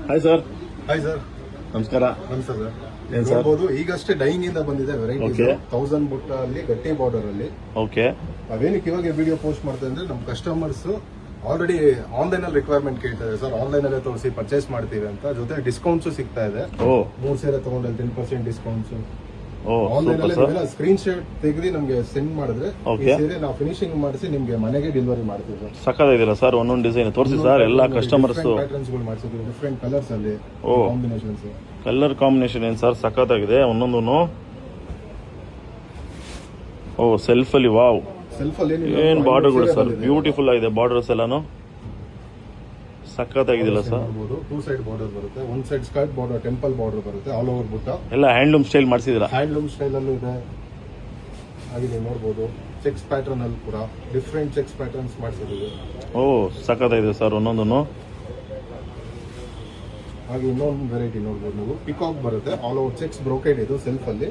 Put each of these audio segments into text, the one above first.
Hi sir. Hi sir, ನಮಸ್ಕಾರ. ನಮಸ್ತೆ sir. ಏನ್ ಸರ್? ನೋಡ್ಬೋದು ಈಗಷ್ಟೇ ಡೈಯಿಂಗ್ ಇಂದ ಬಂದಿದೆ ವೆರೈಟಿ. Okay. 1000 ಬುಟ್ಟ ಅಲ್ಲಿ ಗಟ್ಟಿ ಬಾರ್ಡರ್ ಅಲ್ಲಿ. ಓಕೆ. ನಾವೇನಕ್ಕೆ ಇವಾಗ ವಿಡಿಯೋ ಪೋಸ್ಟ್ ಮಾಡ್ತಾ ಅಂದ್ರೆ ನಮ್ಮ ಕಸ್ಟಮರ್ಸ್ ಆಲ್ರೆಡಿ ಆನ್ಲೈನ್ ಅಲ್ಲಿ ರಿಕ್ವೈರ್ಮೆಂಟ್ ಕೇಳ್ತಾರೆ ಸರ್, ಆನ್ಲೈನ್ ಅಲ್ಲೇ ತೋರಿಸಿ ಪರ್ಚೇಸ್ ಮಾಡ್ತೀವಿ ಅಂತ. ಜೊತೆ ಡಿಸ್ಕೌಂಟ್ಸ್ ಸಿಗ್ತಾ ಇದೆ. ಓ 3 ಸೇರೆ ತಗೊಂಡ್ರೆ 10% ಡಿಸ್ಕೌಂಟ್ಸ್. ಓ ಆನ್ಲೈನ್ ಸೂಪರ್ ಸರ್. ಅಲ್ಲಿ ಸ್ಕ್ರೀನ್ ಶಾಟ್ ತೆಗೆದು ನಮ್ಗೆ ಸೆಂಡ್ ಮಾಡಿದ್ರೆ Okay. ಈ ಸೀರೆ ನಾವು ಫಿನಿಶಿಂಗ್ ಮಾಡಿಸಿ ನಿಮ್ಗೆ ಮನೆಗೆ ಡೆಲಿವರಿ ಮಾಡ್ತೀವಿ ಸರ್. ಸಕ್ಕತ್ತಾಗಿದ್ದೀರಾ ಸರ್? ಒಂದೊಂದು ಡಿಸೈನ್ ತೋರಿಸಿ ಸರ್. ಎಲ್ಲ ಕಸ್ಟಮರ್ಸ್ ಪ್ಯಾಟರ್ನ್ಸ್ ಗಳು ಮಾಡಿಸಿದ್ವಿ, ಡಿಫ್ರೆಂಟ್ ಕಲರ್ಸ್ ಅಲ್ಲಿ, ಓ. ಕಾಂಬಿನೇಷನ್ಸ್. ಕಲರ್ ಕಾಂಬಿನೇಷನ್ ಏನ್ ಸರ್ ಸಕ್ಕತ್ತಾಗಿದೆ ಒಂದೊಂದು. ಓ ಸೆಲ್ಫ್ ಅಲ್ಲಿ ವಾವ್, ಸೆಲ್ಫ್ ಅಲ್ಲಿ ಏನ್ ಬಾರ್ಡರ್ಗಳು ಸರ್, ಬ್ಯೂಟಿಫುಲ್ ಆಗಿದೆ ಬಾರ್ಡರ್ಸ್ ಎಲ್ಲಾನು. ಸಕ್ಕತ್ತಾಗಿದಿಲ್ಲ ಸರ್? 2 ಸೈಡ್ ಬಾರ್ಡರ್ ಬರುತ್ತೆ, 1 side skirt border, temple border ಬರುತ್ತೆ, ಆಲ್ ಓವರ್ ಬುಟ್ಟ. ಎಲ್ಲ ಹ್ಯಾಂಡ್ಲೂಮ್ ಸ್ಟೈಲ್ ಮಾಡಿಸಿದಿರಾ? ಹ್ಯಾಂಡ್ಲೂಮ್ ಸ್ಟೈಲ್ ಅಲ್ಲೂ ಇದೆ. ಹಾಗೆ ನೋಡಬಹುದು ಚೆಕ್ಸ್ ಪ್ಯಾಟರ್ನ್ ಅಲ್ಲಿ ಕೂಡ ಡಿಫ್ರೆಂಟ್ ಚೆಕ್ಸ್ ಪ್ಯಾಟರ್ನ್ಸ್ ಮಾಡಿಸಿದ್ದೀವಿ. ಓ ಸಕ್ಕತ್ತಾಗಿದೆ ಸರ್ ಒಂದೊಂದು. ಹಾಗೆ ಇನ್ನೊಂದು ವೆರೈಟಿ ನೋಡಬಹುದು ನೀವು, ಪಿಕಾಕ್ ಬರುತ್ತೆ, ಆಲ್ ಓವರ್ ಚೆಕ್ಸ್ ಬ್ರೋಕೆಡ್. ಇದು ಸೆಲ್ಫ್ ಅಲ್ಲಿ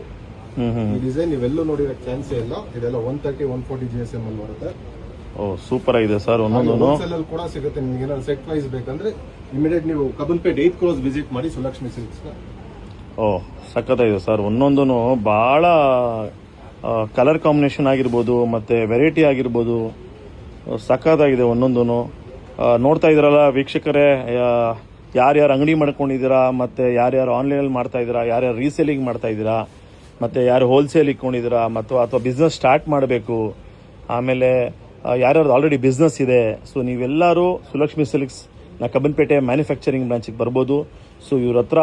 ಈ ಡಿಸೈನ್ ನೀವೆಲ್ಲೂ ನೋಡಿರೋ ಚಾನ್ಸೇ ಇಲ್ಲ. ಇದೆಲ್ಲ 130, 140 GSM ಅಲ್ಲಿ ಬರುತ್ತೆ. ಓ ಸೂಪರ್ ಆಗಿದೆ ಸರ್ ಒಂದೊಂದು. ಹೋಲ್ಸೇಲ್ ಅಲ್ಲಿ ಕೂಡ ಸಿಗುತ್ತೆ ನಿಮ್ಗೆ. ಏನಾದ್ರು ಸೆಟ್ ವೈಸ್ ಬೇಕಂದ್ರೆ ಇಮಿಡಿಯೇಟ್ ನೀವು ಕಬ್ಬನ್ಪೇಟ್ 8th ಕ್ರಾಸ್ ವಿಸಿಟ್ ಮಾಡಿ ಸುಲಕ್ಷ್ಮಿ ಸಿಲ್ಕ್ಸ್. ಓ ಸಕ್ಕತ್ತಾಗಿದೆ ಸರ್ ಒಂದೊಂದು. ಬಹಳ ಕಲರ್ ಕಾಂಬಿನೇಷನ್ ಆಗಿರ್ಬೋದು ಮತ್ತೆ ವೆರೈಟಿ ಆಗಿರ್ಬೋದು, ಸಕ್ಕತ್ತಾಗಿದೆ ಒಂದೊಂದು. ನೋಡ್ತಾ ಇದ್ದೀರಲ್ಲ ವೀಕ್ಷಕರೇ, ಯಾರ್ಯಾರು ಅಂಗಡಿ ಮಾಡ್ಕೊಂಡಿದ್ದೀರಾ, ಮತ್ತೆ ಯಾರ್ಯಾರು ಆನ್ಲೈನಲ್ಲಿ ಮಾಡ್ತಾ ಇದ್ದೀರಾ, ಯಾರ್ಯಾರು ರೀಸೇಲಿಂಗ್ ಮಾಡ್ತಾ ಇದ್ದೀರಾ, ಮತ್ತೆ ಯಾರು ಹೋಲ್ಸೇಲ್ ಇಟ್ಕೊಂಡಿದ್ದೀರಾ, ಅಥವಾ ಬಿಸ್ನೆಸ್ ಸ್ಟಾರ್ಟ್ ಮಾಡಬೇಕು, ಆಮೇಲೆ ಯಾರ್ಯಾರು ಆಲ್ರೆಡಿ ಬಿಸ್ನೆಸ್ ಇದೆ, ಸೊ ನೀವೆಲ್ಲರೂ ಸುಲಕ್ಷ್ಮಿ ಸಿಲ್ಕ್ಸ್ ನ ಕಬ್ಬನ್ಪೇಟೆ ಮ್ಯಾನುಫ್ಯಾಕ್ಚರಿಂಗ್ ಬ್ರಾಂಚಿಗೆ ಬರ್ಬೋದು. ಸೊ ಇವ್ರ ಹತ್ರ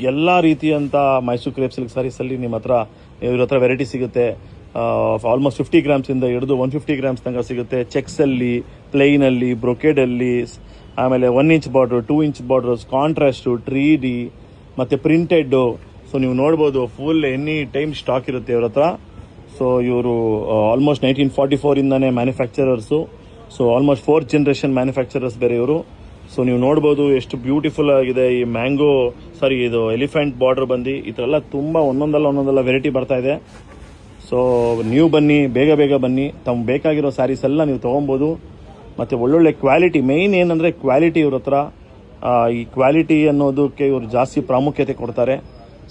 ಎಲ್ಲ ರೀತಿಯಂಥ ಮೈಸೂರು ಕ್ರೇಪ್ ಸಿಲ್ಕ್ ಸ್ಯಾರೀಸಲ್ಲಿ ನಿಮ್ಮ ಹತ್ರ ಇವ್ರ ಹತ್ರ ವೆರೈಟಿ ಸಿಗುತ್ತೆ. ಆಲ್ಮೋಸ್ಟ್ 50 ಗ್ರಾಮ್ಸಿಂದ ಹಿಡಿದು 150 ಗ್ರಾಮ್ಸ್ ತನಕ ಸಿಗುತ್ತೆ. ಚೆಕ್ಸಲ್ಲಿ, ಪ್ಲೈನಲ್ಲಿ, ಬ್ರೊಕೇಡಲ್ಲಿ, ಆಮೇಲೆ 1 inch border, 2 inch borders, contrast, 3D ಮತ್ತು ಪ್ರಿಂಟೆಡ್ಡು. ಸೊ ನೀವು ನೋಡ್ಬೋದು ಫುಲ್ ಎನಿ ಟೈಮ್ ಸ್ಟಾಕ್ ಇರುತ್ತೆ ಇವ್ರ ಹತ್ರ. ಸೊ ಇವರು ಆಲ್ಮೋಸ್ಟ್ 1944 ಇಂದಾನೆ manufacturers. So almost 4th generation manufacturers ಬೇರೆ ಇವರು. ಸೊ ನೀವು ನೋಡ್ಬೋದು ಎಷ್ಟು ಬ್ಯೂಟಿಫುಲ್ ಆಗಿದೆ ಈ ಇದು ಎಲಿಫೆಂಟ್ ಬಾರ್ಡರ್ ಬಂದು. ಈ ಥರ ಎಲ್ಲ ತುಂಬ ಒಂದೊಂದಲ್ಲ ವೆರೈಟಿ ಬರ್ತಾ ಇದೆ. ಸೊ ನೀವು ಬನ್ನಿ, ಬೇಗ ಬನ್ನಿ. ತಮ್ಗೆ ಬೇಕಾಗಿರೋ ಸ್ಯಾರೀಸ್ ಎಲ್ಲ ನೀವು ತೊಗೊಬೋದು. ಮತ್ತು ಒಳ್ಳೊಳ್ಳೆ ಕ್ವಾಲಿಟಿ, ಮೇಯ್ನ್ ಏನಂದರೆ ಕ್ವಾಲಿಟಿ ಇವ್ರ ಹತ್ರ. ಈ ಕ್ವಾಲಿಟಿ ಅನ್ನೋದಕ್ಕೆ ಇವರು ಜಾಸ್ತಿ ಪ್ರಾಮುಖ್ಯತೆ ಕೊಡ್ತಾರೆ.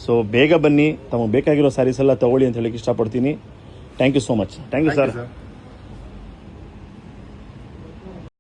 ಸೊ ಬೇಗ ಬನ್ನಿ, ತಮಗೆ ಬೇಕಾಗಿರೋ ಸ್ಯಾರೀಸ್ ಎಲ್ಲ ತಗೊಳ್ಳಿ ಅಂತ ಹೇಳಿಕ್ಕೆ ಇಷ್ಟಪಡ್ತೀನಿ. Thank you so much. Thank you sir.